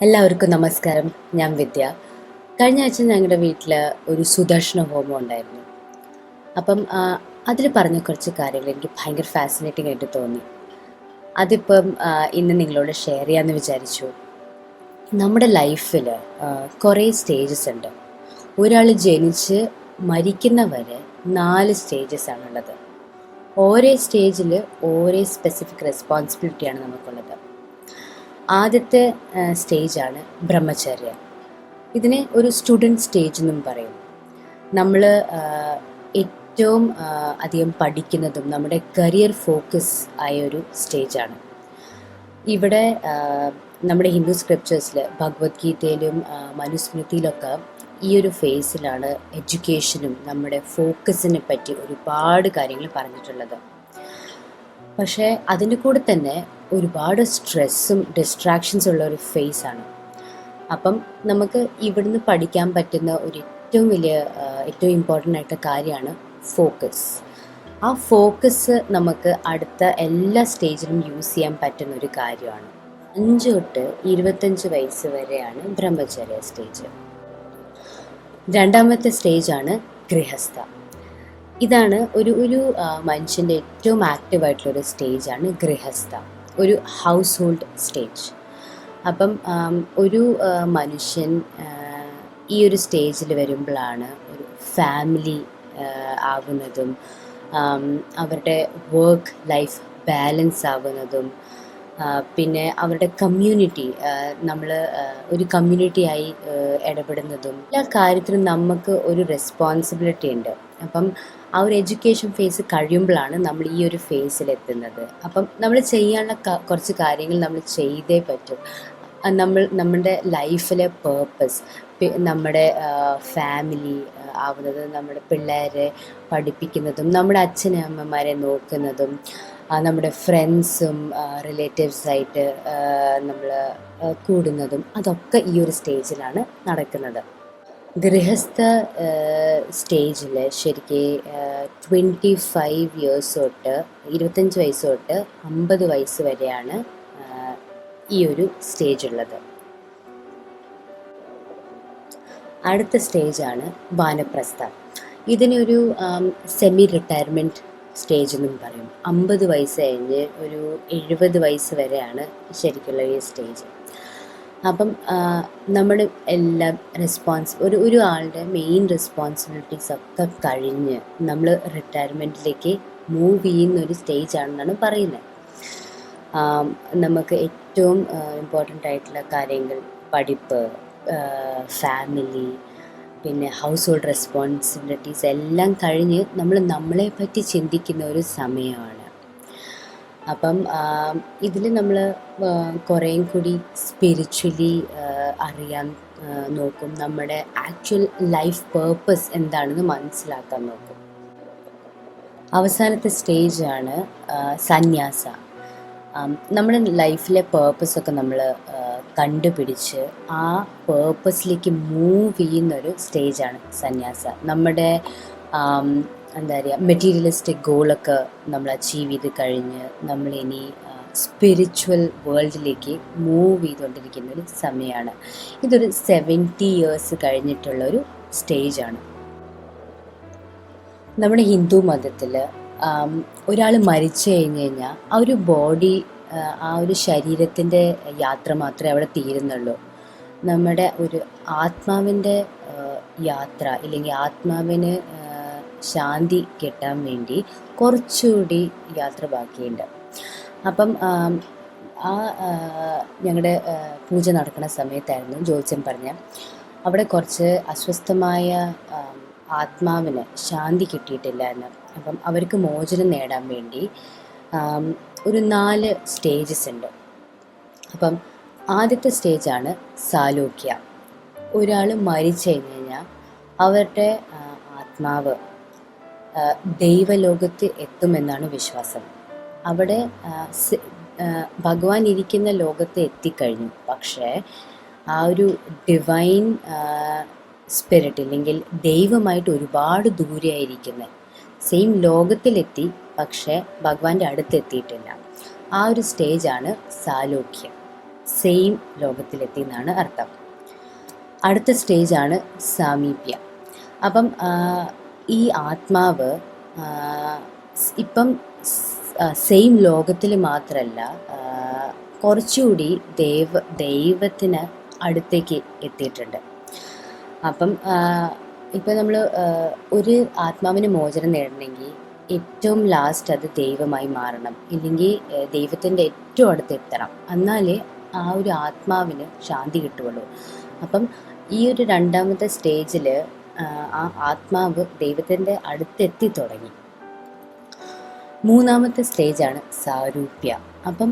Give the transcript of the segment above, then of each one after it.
എല്ലാവർക്കും നമസ്കാരം. ഞാൻ വിദ്യ. കഴിഞ്ഞ ആഴ്ച ഞങ്ങളുടെ വീട്ടിൽ ഒരു സുദർശന ഹോമം ഉണ്ടായിരുന്നു. അപ്പം അതിൽ പറഞ്ഞ കുറച്ച് കാര്യങ്ങൾ എനിക്ക് ഭയങ്കര ഫാസിനേറ്റിംഗ് ആയിട്ട് തോന്നി. അതിപ്പം ഇന്ന് നിങ്ങളോട് ഷെയർ ചെയ്യാമെന്ന് വിചാരിച്ചു. നമ്മുടെ ലൈഫിൽ കുറേ സ്റ്റേജസ് ഉണ്ട്. ഒരാൾ ജനിച്ച് മരിക്കുന്നവരെ 4 സ്റ്റേജസ് ആണുള്ളത്. ഓരോ സ്റ്റേജിൽ ഓരോ സ്പെസിഫിക് റെസ്പോൺസിബിലിറ്റിയാണ് നമുക്കുള്ളത്. ആദ്യത്തെ സ്റ്റേജാണ് ബ്രഹ്മചര്യ. ഇതിനെ ഒരു സ്റ്റുഡൻറ് സ്റ്റേജ് എന്നും പറയും. നമ്മൾ ഏറ്റവും അധികം പഠിക്കുന്നതും നമ്മുടെ കരിയർ ഫോക്കസ് ആയ ഒരു സ്റ്റേജാണ്. ഇവിടെ നമ്മുടെ ഹിന്ദു സ്ക്രിപ്റ്റേഴ്സിൽ ഭഗവത്ഗീതയിലും മനുസ്മൃതിയിലൊക്കെ ഈ ഒരു ഫേസിലാണ് എഡ്യൂക്കേഷനും നമ്മുടെ ഫോക്കസിനെ പറ്റി ഒരുപാട് കാര്യങ്ങൾ പറഞ്ഞിട്ടുള്ളത്. പക്ഷേ അതിൻ്റെ കൂടെ തന്നെ ഒരുപാട് സ്ട്രെസ്സും ഡിസ്ട്രാക്ഷൻസും ഉള്ള ഒരു ഫേസാണ്. അപ്പം നമുക്ക് ഇവിടുന്ന് പഠിക്കാൻ പറ്റുന്ന ഒരു ഏറ്റവും ഇമ്പോർട്ടൻ്റ് ആയിട്ടുള്ള കാര്യമാണ് ഫോക്കസ്. ആ ഫോക്കസ് നമുക്ക് അടുത്ത എല്ലാ സ്റ്റേജിലും യൂസ് ചെയ്യാൻ പറ്റുന്ന ഒരു കാര്യമാണ്. 5 തൊട്ട് 25 വയസ്സ് വരെയാണ് ബ്രഹ്മചര്യ സ്റ്റേജ്. രണ്ടാമത്തെ സ്റ്റേജാണ് ഗൃഹസ്ഥ. ഇതാണ് ഒരു മനുഷ്യൻ്റെ ഏറ്റവും ആക്റ്റീവായിട്ടുള്ളൊരു സ്റ്റേജാണ് ഗൃഹസ്ഥ, ഒരു ഹൗസ് ഹോൾഡ് സ്റ്റേജ്. അപ്പം ഒരു മനുഷ്യൻ ഈ ഒരു സ്റ്റേജിൽ വരുമ്പോഴാണ് ഒരു ഫാമിലി ആകുന്നതും അവരുടെ വർക്ക് ലൈഫ് ബാലൻസ് ആകുന്നതും പിന്നെ അവരുടെ കമ്മ്യൂണിറ്റി, നമ്മൾ ഒരു കമ്മ്യൂണിറ്റിയായി ഇടപെടുന്നതും എല്ലാ കാര്യത്തിലും നമുക്ക് ഒരു റെസ്പോൺസിബിലിറ്റി ഉണ്ട്. അപ്പം ആ ഒരു എഡ്യൂക്കേഷൻ ഫേസ് കഴിയുമ്പോഴാണ് നമ്മൾ ഈ ഒരു ഫേസിലെത്തുന്നത്. അപ്പം നമ്മൾ ചെയ്യാനുള്ള കുറച്ച് കാര്യങ്ങൾ നമ്മൾ ചെയ്തേ പറ്റും. നമ്മുടെ ലൈഫിലെ പേർപ്പസ്, നമ്മുടെ ഫാമിലി ആവുന്നത്, നമ്മുടെ പിള്ളേരെ പഠിപ്പിക്കുന്നതും നമ്മുടെ അച്ഛനെ അമ്മമാരെ നോക്കുന്നതും നമ്മുടെ ഫ്രണ്ട്സും റിലേറ്റീവ്സായിട്ട് നമ്മൾ കൂടുന്നതും അതൊക്കെ ഈ ഒരു സ്റ്റേജിലാണ് നടക്കുന്നത്. ഗൃഹസ്ഥ സ്റ്റേജിൽ ശരിക്കും 25 ഇയേഴ്സ് തൊട്ട് 25 വയസ്സ് തൊട്ട് 50 വയസ്സ് വരെയാണ് ഈ ഒരു സ്റ്റേജ് ഉള്ളത്. അടുത്ത സ്റ്റേജാണ് വാനപ്രസ്ഥം. ഇതിനൊരു സെമി റിട്ടയർമെൻറ്റ് സ്റ്റേജ് എന്നും പറയും. 50 വയസ്സ് കഴിഞ്ഞ് ഒരു 70 വയസ്സ് വരെയാണ് ശരിക്കുള്ള ഈ സ്റ്റേജ്. അപ്പം നമ്മൾ എല്ലാം ഒരു ആളുടെ മെയിൻ റെസ്പോൺസിബിലിറ്റീസ് ഒക്കെ കഴിഞ്ഞ് നമ്മൾ റിട്ടയർമെൻറ്റിലേക്ക് മൂവ് ചെയ്യുന്ന ഒരു സ്റ്റേജാണെന്നാണ് പറയുന്നത്. നമുക്ക് ഏറ്റവും ഇമ്പോർട്ടൻ്റ് ആയിട്ടുള്ള കാര്യങ്ങൾ പഠിപ്പ്, ഫാമിലി, പിന്നെ ഹൗസ് ഹോൾഡ് റെസ്പോൺസിബിലിറ്റീസ് എല്ലാം കഴിഞ്ഞ് നമ്മൾ നമ്മളെ പറ്റി ചിന്തിക്കുന്ന ഒരു സമയമാണ്. അപ്പം ഇതിൽ നമ്മൾ കുറേയും കൂടി സ്പിരിച്വലി അറിയാൻ നോക്കും. നമ്മുടെ ആക്ച്വൽ ലൈഫ് പേർപ്പസ് എന്താണെന്ന് മനസ്സിലാക്കാൻ നോക്കും. അവസാനത്തെ സ്റ്റേജാണ് സന്യാസ. നമ്മുടെ ലൈഫിലെ പേർപ്പസൊക്കെ നമ്മൾ കണ്ടുപിടിച്ച് ആ പേർപ്പസിലേക്ക് മൂവ് ചെയ്യുന്നൊരു സ്റ്റേജാണ് സന്യാസ. നമ്മുടെ എന്താ പറയുക, മെറ്റീരിയലിസ്റ്റിക് ഗോളൊക്കെ നമ്മൾ അച്ചീവ് ചെയ്ത് കഴിഞ്ഞ് നമ്മളിനി സ്പിരിച്വൽ വേൾഡിലേക്ക് മൂവ് ചെയ്തുകൊണ്ടിരിക്കുന്ന ഒരു സമയമാണ്. ഇതൊരു 70 ഇയേഴ്സ് കഴിഞ്ഞിട്ടുള്ളൊരു സ്റ്റേജാണ്. നമ്മുടെ ഹിന്ദു മതത്തിൽ ഒരാൾ മരിച്ചു കഴിഞ്ഞ് കഴിഞ്ഞാൽ ആ ഒരു ബോഡി, ആ ഒരു ശരീരത്തിൻ്റെ യാത്ര മാത്രമേ അവിടെ തീരുന്നുള്ളൂ. നമ്മുടെ ഒരു ആത്മാവിൻ്റെ യാത്ര, ഇല്ലെങ്കിൽ ആത്മാവിന് ശാന്തി കിട്ടാൻ വേണ്ടി കുറച്ചുകൂടി യാത്ര ബാക്കിയുണ്ട്. അപ്പം ഞങ്ങളുടെ പൂജ നടക്കുന്ന സമയത്തായിരുന്നു ജ്യോത്സ്യം പറഞ്ഞ അവിടെ കുറച്ച് അസ്വസ്ഥമായ ആത്മാവിന് ശാന്തി കിട്ടിയിട്ടില്ല എന്ന്. അപ്പം അവർക്ക് മോചനം നേടാൻ വേണ്ടി ഒരു 4 സ്റ്റേജസ് ഉണ്ട്. അപ്പം ആദ്യത്തെ സ്റ്റേജാണ് സാലോക്യ. ഒരാൾ മരിച്ചു കഴിഞ്ഞ് കഴിഞ്ഞാൽ അവരുടെ ആത്മാവ് ദൈവലോകത്ത് എത്തുമെന്നാണ് വിശ്വാസം. അവിടെ ഭഗവാൻ ഇരിക്കുന്ന ലോകത്ത് എത്തിക്കഴിഞ്ഞു. പക്ഷേ ആ ഒരു ഡിവൈൻ സ്പിരിറ്റ്, ഇല്ലെങ്കിൽ ദൈവമായിട്ട് ഒരുപാട് ദൂരെയായിരിക്കുന്നത്, സെയിം ലോകത്തിലെത്തി പക്ഷേ ഭഗവാന്റെ അടുത്തെത്തിയിട്ടില്ല. ആ ഒരു സ്റ്റേജാണ് സാലോക്യം. സെയിം ലോകത്തിലെത്തി എന്നാണ് അർത്ഥം. അടുത്ത സ്റ്റേജാണ് സാമീപ്യ. അപ്പം ഈ ആത്മാവ് ഇപ്പം സെയിം ലോകത്തിൽ മാത്രമല്ല, കുറച്ചുകൂടി ദൈവത്തിന് അടുത്തേക്ക് എത്തിയിട്ടുണ്ട്. അപ്പം ഇപ്പം നമ്മൾ ഒരു ആത്മാവിന് മോചനം നേടണമെങ്കിൽ ഏറ്റവും ലാസ്റ്റ് അത് ദൈവമായി മാറണം, ഇല്ലെങ്കിൽ ദൈവത്തിൻ്റെ ഏറ്റവും അടുത്ത് എത്തണം, എന്നാലേ ആ ഒരു ആത്മാവിന് ശാന്തി കിട്ടുകയുള്ളൂ. അപ്പം ഈ ഒരു രണ്ടാമത്തെ സ്റ്റേജിൽ ആ ആത്മാവ് ദൈവത്തിൻ്റെ അടുത്തെത്തി തുടങ്ങി. മൂന്നാമത്തെ സ്റ്റേജാണ് സാരൂപ്യ. അപ്പം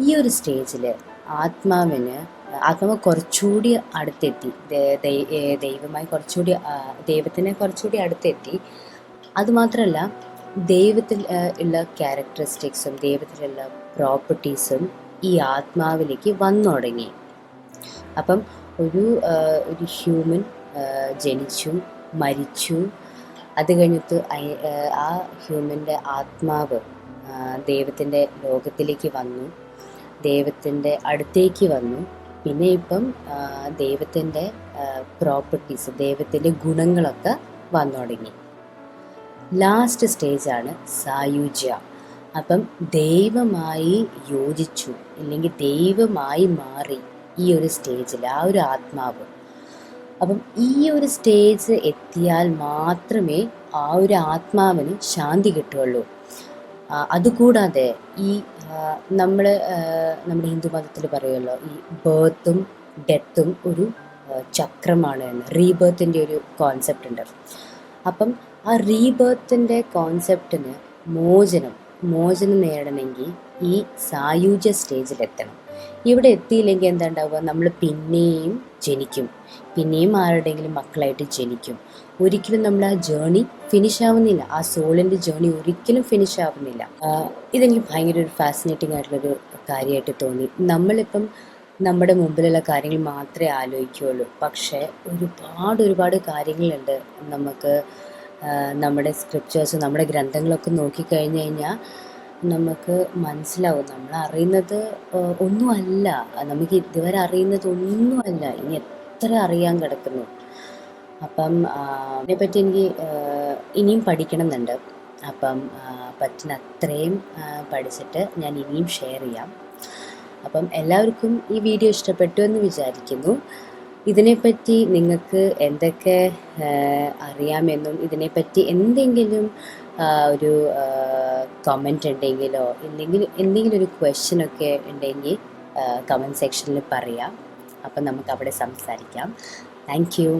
ഈ ഒരു സ്റ്റേജിൽ ആത്മാവ് കുറച്ചുകൂടി അടുത്തെത്തി, ദൈവത്തിനെ കുറച്ചുകൂടി അടുത്തെത്തി. അതുമാത്രമല്ല, ദൈവത്തിൽ ഉള്ള ക്യാരക്ടറിസ്റ്റിക്സും ദൈവത്തിലുള്ള പ്രോപ്പർട്ടീസും ഈ ആത്മാവിലേക്ക് വന്നു തുടങ്ങി. അപ്പം ഒരു ഹ്യൂമൻ ജനിച്ചു, മരിച്ചു, അത് കഴിഞ്ഞിട്ട് ആ ഹ്യൂമൻ്റെ ആത്മാവ് ദൈവത്തിൻ്റെ ലോകത്തിലേക്ക് വന്നു, ദൈവത്തിൻ്റെ അടുത്തേക്ക് വന്നു. പിന്നെ ഇപ്പം ദൈവത്തിൻ്റെ പ്രോപ്പർട്ടീസ്, ദൈവത്തിൻ്റെ ഗുണങ്ങളൊക്കെ വന്നു തുടങ്ങി. ലാസ്റ്റ് സ്റ്റേജാണ് സായുജ്യ. അപ്പം ദൈവമായി യോജിച്ചു, അല്ലെങ്കിൽ ദൈവമായി മാറി ഈ ഒരു സ്റ്റേജിൽ ആ ഒരു ആത്മാവ്. അപ്പം ഈ ഒരു സ്റ്റേജ് എത്തിയാൽ മാത്രമേ ആ ഒരു ആത്മാവിന് ശാന്തി കിട്ടുകയുള്ളൂ. അതുകൂടാതെ ഈ നമ്മുടെ ഹിന്ദു മതത്തിൽ പറയുമല്ലോ, ഈ ബേർത്തും ഡെത്തും ഒരു ചക്രമാണ് എന്ന്, റീബേർത്തിൻ്റെ ഒരു കോൺസെപ്റ്റ് ഉണ്ട്. അപ്പം ആ റീബേർത്തിൻ്റെ കോൺസെപ്റ്റിന് മോചനം നേടണമെങ്കിൽ ഈ സായുജ്യ സ്റ്റേജിലെത്തണം. ഇവിടെ എത്തിയില്ലെങ്കിൽ എന്താ ഉണ്ടാവുക, നമ്മൾ പിന്നെയും ജനിക്കും, പിന്നെയും ആരുടെയെങ്കിലും മക്കളായിട്ട് ജനിക്കും. ഒരിക്കലും നമ്മൾ ആ ജേണി ഫിനിഷ് ആവുന്നില്ല, ആ സോളിൻ്റെ ജേണി ഒരിക്കലും ഫിനിഷ് ആവുന്നില്ല. ഇതെനിക്ക് ഭയങ്കര ഒരു ഫാസിനേറ്റിംഗ് ആയിട്ടുള്ളൊരു കാര്യമായിട്ട് തോന്നി. നമ്മളിപ്പം നമ്മുടെ മുമ്പിലുള്ള കാര്യങ്ങൾ മാത്രമേ ആലോചിക്കുകയുള്ളൂ, പക്ഷേ ഒരുപാട് കാര്യങ്ങളുണ്ട്. നമുക്ക് നമ്മുടെ സ്ക്രിപ്റ്റേഴ്സ്, നമ്മുടെ ഗ്രന്ഥങ്ങളൊക്കെ നോക്കിക്കഴിഞ്ഞ് കഴിഞ്ഞാൽ നമുക്ക് മനസ്സിലാവും, നമ്മൾ അറിയുന്നത് ഒന്നുമല്ല, നമുക്ക് ഇതുവരെ അറിയുന്നത് ഒന്നുമല്ല, ഇനി എത്ര അറിയാൻ കിടക്കുന്നു. അപ്പം അതിനെപ്പറ്റി എനിക്ക് ഇനിയും പഠിക്കണം എന്നുണ്ട്. അപ്പം പറ്റുന്ന അത്രയും പഠിച്ചിട്ട് ഞാൻ ഇനിയും ഷെയർ ചെയ്യാം. അപ്പം എല്ലാവർക്കും ഈ വീഡിയോ ഇഷ്ടപ്പെട്ടു എന്ന് വിചാരിക്കുന്നു. ഇതിനെപ്പറ്റി നിങ്ങൾക്ക് എന്തൊക്കെ അറിയാമെന്നും ഇതിനെപ്പറ്റി എന്തെങ്കിലും ഒരു കമൻറ്റ് ഉണ്ടെങ്കിലോ എന്തെങ്കിലും ഒരു ക്വസ്റ്റ്യനൊക്കെ ഉണ്ടെങ്കിൽ കമൻറ്റ് സെക്ഷനിൽ പറയാം. അപ്പം നമുക്ക് അവിടെ സംസാരിക്കാം. Thank you.